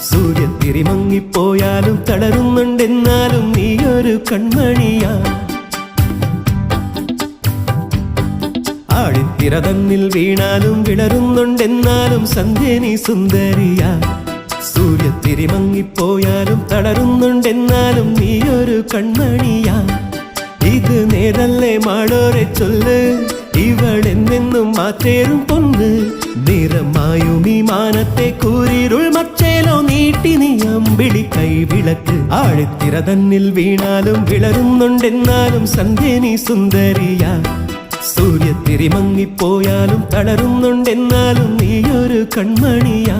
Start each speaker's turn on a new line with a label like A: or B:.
A: സൂര്യത്തിരി മങ്ങിപ്പോയാലും തളരുന്നുണ്ടെന്നാലും നീയൊരു കൺമണിയാ. ആഴിത്തിര തന്നിൽ വീണാലും വിളരുന്നുണ്ടെന്നാലും സന്ധ്യ നീ സുന്ദരിയാ. സൂര്യത്തിരി മങ്ങിപ്പോയാലും തളരുന്നുണ്ടെന്നാലും നീയൊരു കൺമണിയാ. ഇത് നേരല്ലേ മാളോരെ ചൊല്ല്, ഇവളെന്നെന്നും മാറ്റേറും പൊന്ന്. നിറമായും ഈ മാനത്തെ കൂരിരുൾ മച്ചേലോ നീട്ടി നീ അമ്പിളി കൈവിളക്ക്. ആഴിത്തിര തന്നിൽ വീണാലും വിളരുന്നുണ്ടെന്നാലും സന്ധ്യ നീ സുന്ദരിയാ. സൂര്യത്തിരി മങ്ങിപ്പോയാലും തളരുന്നുണ്ടെന്നാലും നീയൊരു കൺമണിയാ.